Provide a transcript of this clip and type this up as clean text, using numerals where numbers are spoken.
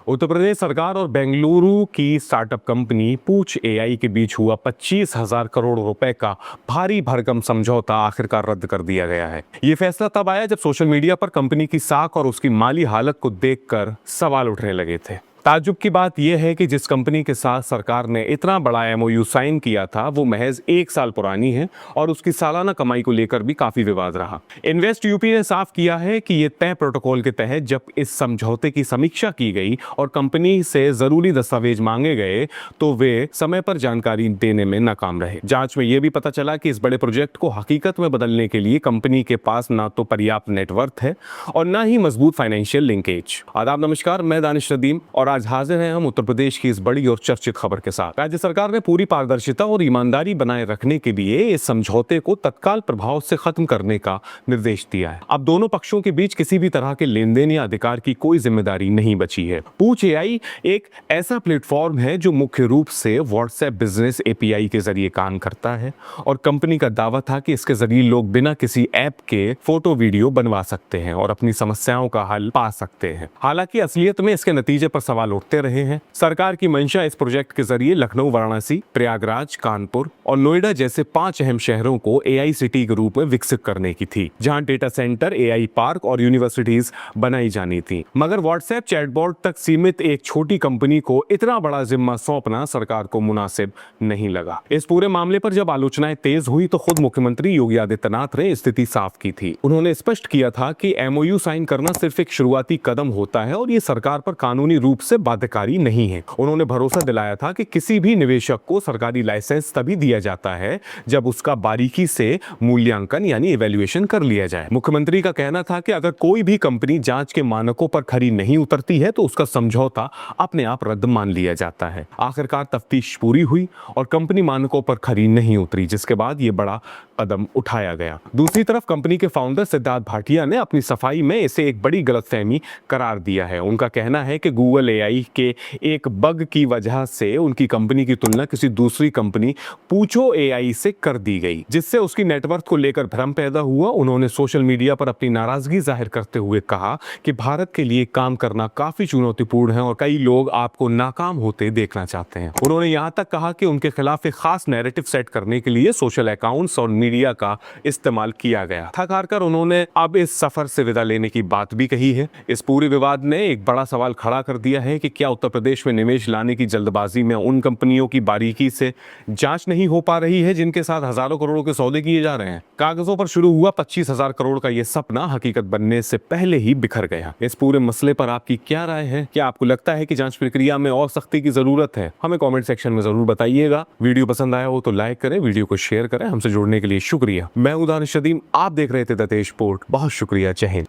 उत्तर प्रदेश सरकार और बेंगलुरु की स्टार्टअप कंपनी पूछ एआई के बीच हुआ 25,000 करोड़ रुपए का भारी भरकम समझौता आखिरकार रद्द कर दिया गया है। ये फैसला तब आया जब सोशल मीडिया पर कंपनी की साख और उसकी माली हालत को देखकर सवाल उठने लगे थे। ताज्जुब की बात यह है कि जिस कंपनी के साथ सरकार ने इतना बड़ा एमओयू साइन किया था वो महज 1 साल पुरानी है और उसकी सालाना कमाई को लेकर भी काफी विवाद रहा। इन्वेस्ट यूपी ने साफ किया है कि ये तय प्रोटोकॉल के तहत जब इस समझौते की समीक्षा की गई और कंपनी से जरूरी दस्तावेज मांगे गए तो वे समय पर जानकारी देने में नाकाम रहे। जांच में यह भी पता चला कि इस बड़े प्रोजेक्ट को हकीकत में बदलने के लिए कंपनी के पास ना तो पर्याप्त नेटवर्थ है और ना ही मजबूत फाइनेंशियल लिंकेज। आदाब नमस्कार, मैं दानिश नदीम और आज हाजिर हैं हम उत्तर प्रदेश की इस बड़ी और चर्चित खबर के साथ। राज्य सरकार ने पूरी पारदर्शिता और ईमानदारी बनाए रखने के लिए इस समझौते को तत्काल प्रभाव से खत्म करने का निर्देश दिया है। अब दोनों पक्षों के बीच किसी भी तरह के लेन देन या अधिकार की कोई जिम्मेदारी नहीं बची है। पूछ एआई एक ऐसा प्लेटफॉर्म है जो मुख्य रूप से व्हाट्सएप बिजनेस एपीआई के जरिए काम करता है और कंपनी का दावा था कि इसके जरिए लोग बिना किसी ऐप के फोटो वीडियो बनवा सकते हैं और अपनी समस्याओं का हल पा सकते हैं। हालांकि असलियत में इसके नतीजे पर सवाल उठते रहे हैं। सरकार की मंशा इस प्रोजेक्ट के जरिए लखनऊ, वाराणसी, प्रयागराज, कानपुर और नोएडा जैसे 5 अहम शहरों को एआई सिटी के रूप में विकसित करने की थी, जहां डेटा सेंटर, एआई पार्क और यूनिवर्सिटीज बनाई जानी थी। मगर व्हाट्सएप चैटबॉट तक सीमित एक छोटी कंपनी को इतना बड़ा जिम्मा सौंपना सरकार को मुनासिब नहीं लगा। इस पूरे मामले पर जब आलोचनाएं तेज हुई तो खुद मुख्यमंत्री योगी आदित्यनाथ ने स्थिति साफ की थी। उन्होंने स्पष्ट किया था कि एमओयू साइन करना सिर्फ एक शुरुआती कदम होता है और ये सरकार पर कानूनी रूप से बाध्यकारी नहीं है। उन्होंने भरोसा दिलाया था कि किसी भी निवेशक को सरकारी लाइसेंस तभी दिया जाता है जब उसका बारीकी से मूल्यांकन यानी इवैल्यूएशन कर लिया जाए। मुख्यमंत्री का कहना था कि अगर कोई भी कंपनी जांच के मानकों पर खरी नहीं उतरती है तो उसका समझौता अपने आप रद्द मान लिया जाता है। आखिरकार तफ्तीश पूरी हुई और कंपनी मानकों पर खरी नहीं उतरी, जिसके बाद यह बड़ा कदम उठाया गया। दूसरी तरफ कंपनी के फाउंडर सिद्धार्थ भाटिया ने अपनी सफाई में इसे एक बड़ी गलतफहमी करार दिया है। उनका कहना है कि गूगल एआई के एक बग की वजह से उनकी कंपनी की तुलना किसी दूसरी कंपनी पूछो एआई से कर दी गई, जिससे उसकी नेटवर्थ को लेकर भ्रम पैदा हुआ। उन्होंने सोशल मीडिया पर अपनी नाराजगी जाहिर करते हुए कहा कि भारत के लिए काम करना काफी चुनौतीपूर्ण है और कई लोग आपको नाकाम होते देखना चाहते हैं। उन्होंने यहां तक कहा कि उनके खिलाफ एक खास नैरेटिव सेट करने के लिए सोशल अकाउंट्स और मीडिया का इस्तेमाल किया गया। थक हार कर उन्होंने अब इस सफर से विदा लेने की बात भी कही है। इस पूरे विवाद ने एक बड़ा सवाल खड़ा कर दिया है कि क्या उत्तर प्रदेश में निवेश लाने की जल्दबाजी में उन कंपनियों की बारीकी से जांच नहीं हो पा रही है जिनके साथ हजारों करोड़ों के सौदे किए जा रहे हैं। कागजों पर शुरू हुआ 25,000 करोड़ का यह सपना हकीकत बनने से पहले ही बिखर गया। इस पूरे मसले पर आपकी क्या राय है? क्या आपको लगता है कि जांच प्रक्रिया में और सख्ती की जरूरत है? हमें कमेंट सेक्शन में जरूर बताइएगा। वीडियो पसंद आया हो तो लाइक करें, वीडियो को शेयर करें। हमसे जुड़ने के लिए शुक्रिया। मैं दानिश नदीम, आप देख रहे थे द तेज पोर्ट। बहुत शुक्रिया। जय हिंद।